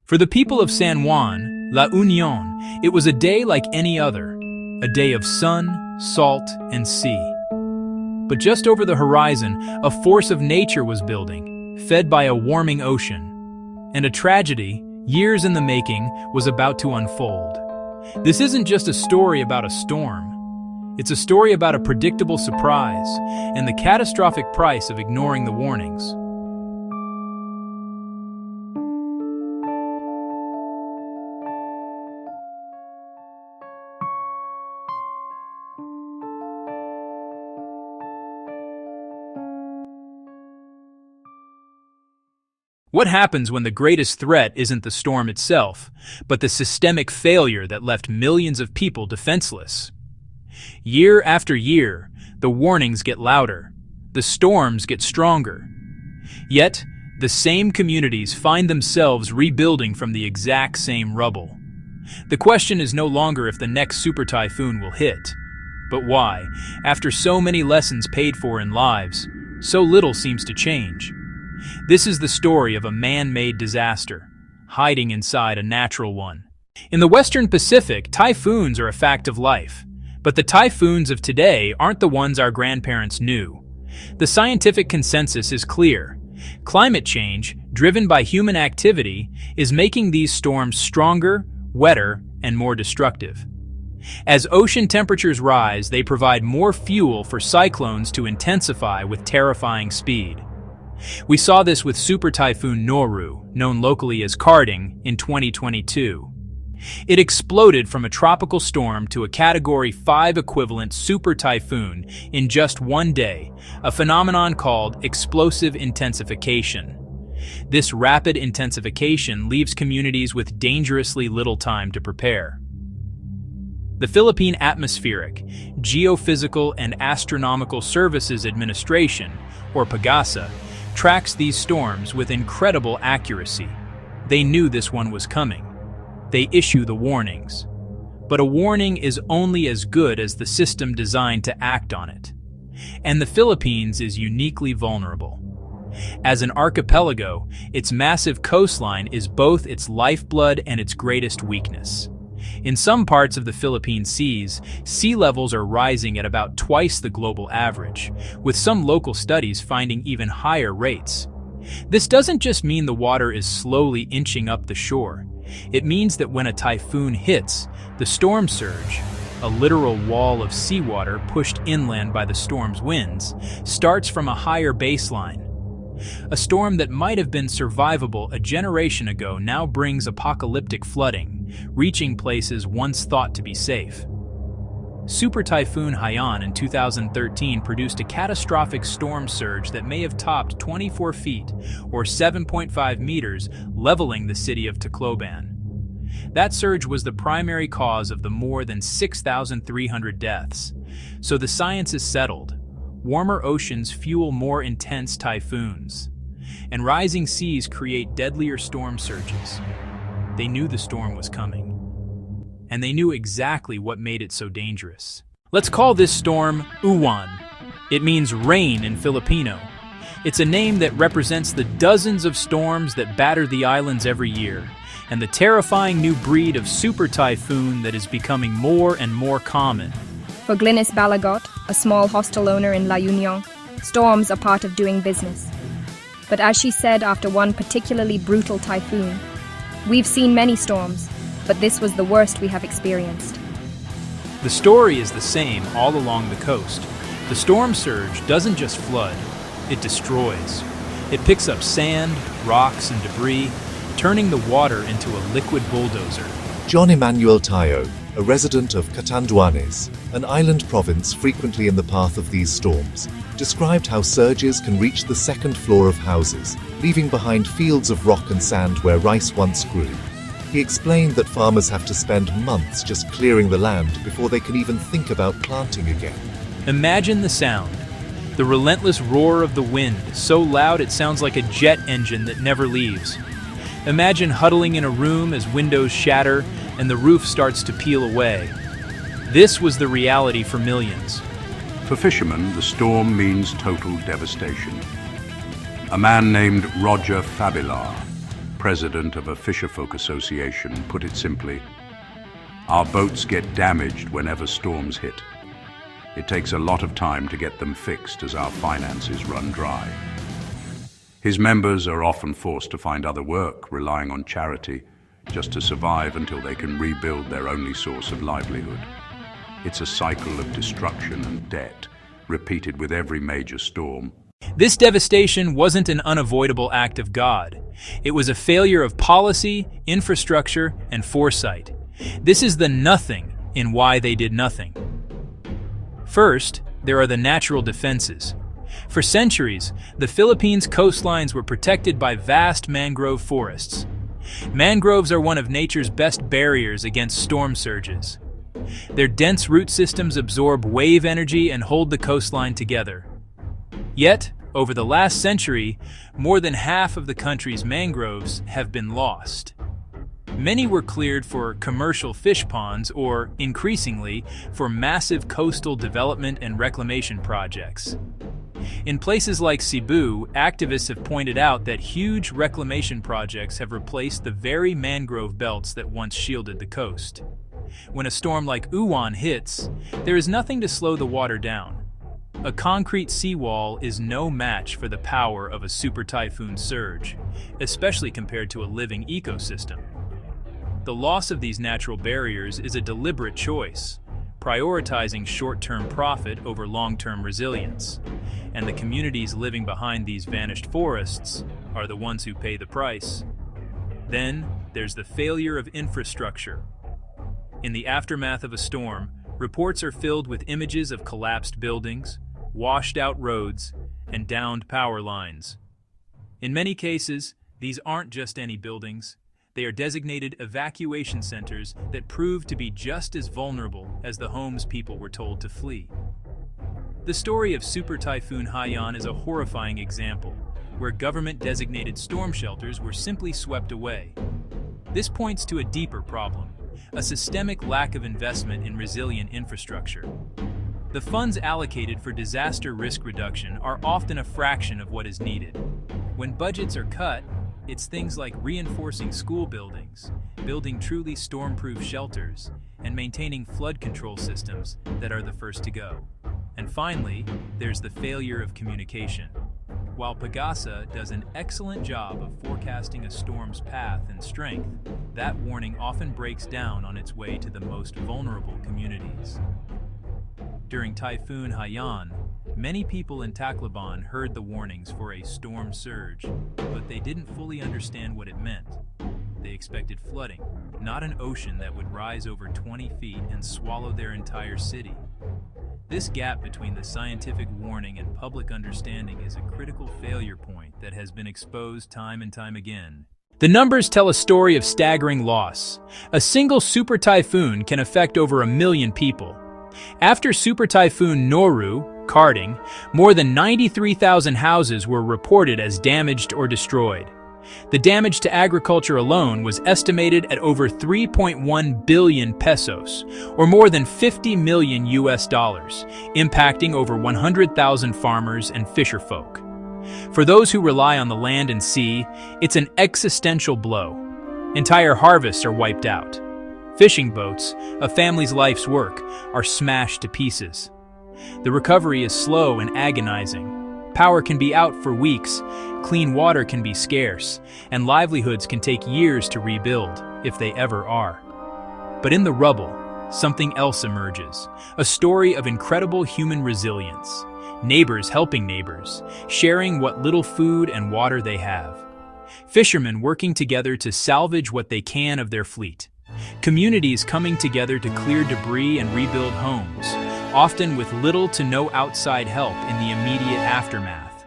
For the people of San Juan, La Union, it was a day like any other, a day of sun, salt, and sea. But just over the horizon, a force of nature was building, fed by a warming ocean. And a tragedy, years in the making, was about to unfold. This isn't just a story about a storm. It's a story about a predictable surprise and the catastrophic price of ignoring the warnings. What happens when the greatest threat isn't the storm itself, but the systemic failure that left millions of people defenseless? Year after year, the warnings get louder, the storms get stronger. Yet, the same communities find themselves rebuilding from the exact same rubble. The question is no longer if the next super typhoon will hit, but why, after so many lessons paid for in lives, so little seems to change. This is the story of a man-made disaster, hiding inside a natural one. In the Western Pacific, typhoons are a fact of life. But the typhoons of today aren't the ones our grandparents knew. The scientific consensus is clear. Climate change, driven by human activity, is making these storms stronger, wetter, and more destructive. As ocean temperatures rise, they provide more fuel for cyclones to intensify with terrifying speed. We saw this with Super Typhoon Noru, known locally as Carding, in 2022. It exploded from a tropical storm to a Category 5 equivalent super typhoon in just one day, a phenomenon called explosive intensification. This rapid intensification leaves communities with dangerously little time to prepare. The Philippine Atmospheric, Geophysical and Astronomical Services Administration, or PAGASA, tracks these storms with incredible accuracy. They knew this one was coming. They issue the warnings. But a warning is only as good as the system designed to act on it. And the Philippines is uniquely vulnerable. As an archipelago, its massive coastline is both its lifeblood and its greatest weakness. In some parts of the Philippine seas, sea levels are rising at about twice the global average, with some local studies finding even higher rates. This doesn't just mean the water is slowly inching up the shore. It means that when a typhoon hits, the storm surge, a literal wall of seawater pushed inland by the storm's winds, starts from a higher baseline. A storm that might have been survivable a generation ago now brings apocalyptic flooding, reaching places once thought to be safe. Super Typhoon Haiyan in 2013 produced a catastrophic storm surge that may have topped 24 feet, or 7.5 meters, leveling the city of Tacloban. That surge was the primary cause of the more than 6,300 deaths. So the science is settled. Warmer oceans fuel more intense typhoons, and rising seas create deadlier storm surges. They knew the storm was coming, and they knew exactly what made it so dangerous. Let's call this storm Uwan. It means rain in Filipino. It's a name that represents the dozens of storms that batter the islands every year, and the terrifying new breed of super typhoon that is becoming more and more common. For Glynis Balagot, a small hostel owner in La Union, storms are part of doing business. But as she said after one particularly brutal typhoon, "We've seen many storms, but this was the worst we have experienced." The story is the same all along the coast. The storm surge doesn't just flood, it destroys. It picks up sand, rocks, and debris, turning the water into a liquid bulldozer. John Emmanuel Tayo, a resident of Catanduanes, an island province frequently in the path of these storms, described how surges can reach the second floor of houses, leaving behind fields of rock and sand where rice once grew. He explained that farmers have to spend months just clearing the land before they can even think about planting again. Imagine the sound. The relentless roar of the wind, so loud it sounds like a jet engine that never leaves. Imagine huddling in a room as windows shatter and the roof starts to peel away. This was the reality for millions. For fishermen, the storm means total devastation. A man named Roger Fabilar, president of a fisherfolk association, put it simply, "Our boats get damaged whenever storms hit. It takes a lot of time to get them fixed as our finances run dry." His members are often forced to find other work, relying on charity, just to survive until they can rebuild their only source of livelihood. It's a cycle of destruction and debt, repeated with every major storm. This devastation wasn't an unavoidable act of God. It was a failure of policy, infrastructure, and foresight. This is the nothing in why they did nothing. First, there are the natural defenses. For centuries, the Philippines' coastlines were protected by vast mangrove forests. Mangroves are one of nature's best barriers against storm surges. Their dense root systems absorb wave energy and hold the coastline together. Yet, over the last century, more than half of the country's mangroves have been lost. Many were cleared for commercial fish ponds or, increasingly, for massive coastal development and reclamation projects. In places like Cebu, activists have pointed out that huge reclamation projects have replaced the very mangrove belts that once shielded the coast. When a storm like Uwan hits, there is nothing to slow the water down. A concrete seawall is no match for the power of a super typhoon surge, especially compared to a living ecosystem. The loss of these natural barriers is a deliberate choice, prioritizing short-term profit over long-term resilience. And the communities living behind these vanished forests are the ones who pay the price. Then, there's the failure of infrastructure. In the aftermath of a storm, reports are filled with images of collapsed buildings, washed-out roads, and downed power lines. In many cases, these aren't just any buildings. They are designated evacuation centers that prove to be just as vulnerable as the homes people were told to flee. The story of Super Typhoon Haiyan is a horrifying example, where government-designated storm shelters were simply swept away. This points to a deeper problem, a systemic lack of investment in resilient infrastructure. The funds allocated for disaster risk reduction are often a fraction of what is needed. When budgets are cut, it's things like reinforcing school buildings, building truly storm-proof shelters, and maintaining flood control systems that are the first to go. And finally, there's the failure of communication. While Pagasa does an excellent job of forecasting a storm's path and strength, that warning often breaks down on its way to the most vulnerable communities. During Typhoon Haiyan, many people in Tacloban heard the warnings for a storm surge, but they didn't fully understand what it meant. They expected flooding, not an ocean that would rise over 20 feet and swallow their entire city. This gap between the scientific warning and public understanding is a critical failure point that has been exposed time and time again. The numbers tell a story of staggering loss. A single super typhoon can affect over 1 million people. After Super Typhoon Noru, Carding, more than 93,000 houses were reported as damaged or destroyed. The damage to agriculture alone was estimated at over 3.1 billion pesos, or more than $50 million, impacting over 100,000 farmers and fisherfolk. For those who rely on the land and sea, it's an existential blow. Entire harvests are wiped out. Fishing boats, a family's life's work, are smashed to pieces. The recovery is slow and agonizing. Power can be out for weeks, clean water can be scarce, and livelihoods can take years to rebuild, if they ever are. But in the rubble, something else emerges, a story of incredible human resilience. Neighbors helping neighbors, sharing what little food and water they have. Fishermen working together to salvage what they can of their fleet. Communities coming together to clear debris and rebuild homes, often with little to no outside help in the immediate aftermath.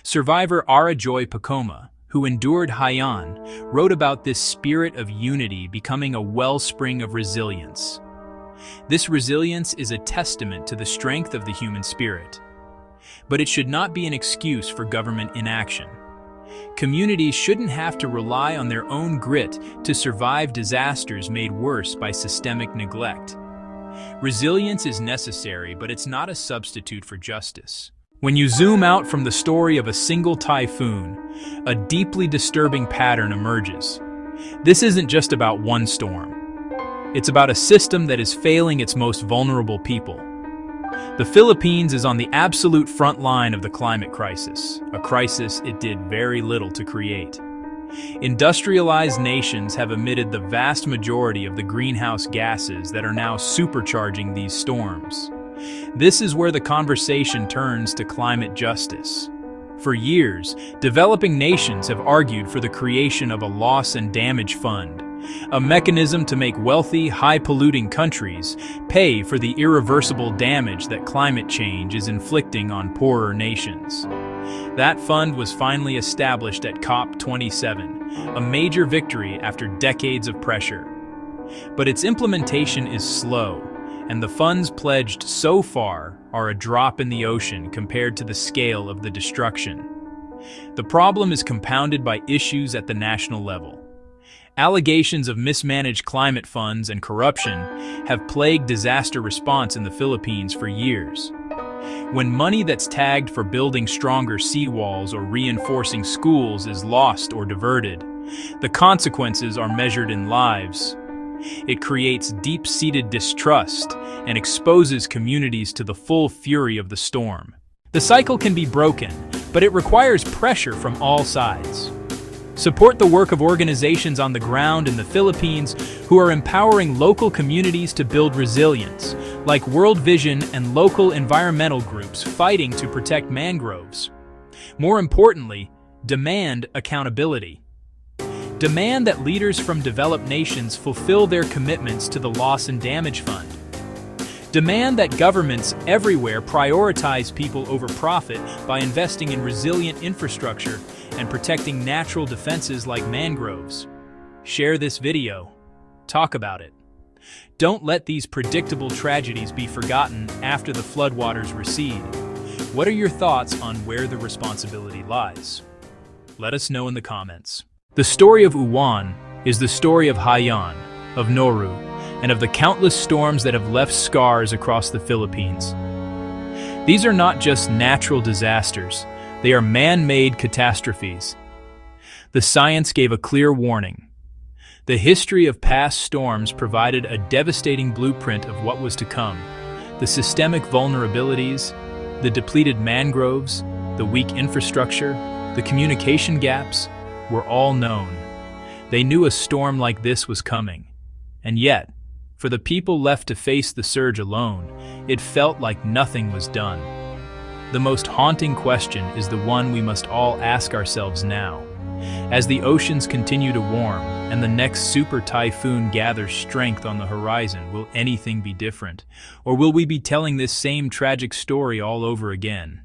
Survivor Ara Joy Pacoma, who endured Haiyan, wrote about this spirit of unity becoming a wellspring of resilience. This resilience is a testament to the strength of the human spirit. But it should not be an excuse for government inaction. Communities shouldn't have to rely on their own grit to survive disasters made worse by systemic neglect. Resilience is necessary, but it's not a substitute for justice. When you zoom out from the story of a single typhoon, a deeply disturbing pattern emerges. This isn't just about one storm. It's about a system that is failing its most vulnerable people. The Philippines is on the absolute front line of the climate crisis, a crisis it did very little to create. Industrialized nations have emitted the vast majority of the greenhouse gases that are now supercharging these storms. This is where the conversation turns to climate justice. For years, developing nations have argued for the creation of a loss and damage fund, a mechanism to make wealthy, high-polluting countries pay for the irreversible damage that climate change is inflicting on poorer nations. That fund was finally established at COP27, a major victory after decades of pressure. But its implementation is slow, and the funds pledged so far are a drop in the ocean compared to the scale of the destruction. The problem is compounded by issues at the national level. Allegations of mismanaged climate funds and corruption have plagued disaster response in the Philippines for years. When money that's tagged for building stronger seawalls or reinforcing schools is lost or diverted, the consequences are measured in lives. It creates deep-seated distrust and exposes communities to the full fury of the storm. The cycle can be broken, but it requires pressure from all sides. Support the work of organizations on the ground in the Philippines who are empowering local communities to build resilience, like World Vision and local environmental groups fighting to protect mangroves. More importantly, demand accountability. Demand that leaders from developed nations fulfill their commitments to the Loss and Damage Fund. Demand that governments everywhere prioritize people over profit by investing in resilient infrastructure and protecting natural defenses like mangroves. Share this video. Talk about it. Don't let these predictable tragedies be forgotten after the floodwaters recede. What are your thoughts on where the responsibility lies? Let us know in the comments. The story of Uwan is the story of Haiyan, of Noru, and of the countless storms that have left scars across the Philippines. These are not just natural disasters, they are man-made catastrophes. The science gave a clear warning. The history of past storms provided a devastating blueprint of what was to come. The systemic vulnerabilities, the depleted mangroves, the weak infrastructure, the communication gaps, were all known. They knew a storm like this was coming. And yet, for the people left to face the surge alone, it felt like nothing was done. The most haunting question is the one we must all ask ourselves now. As the oceans continue to warm and the next super typhoon gathers strength on the horizon, will anything be different? Or will we be telling this same tragic story all over again?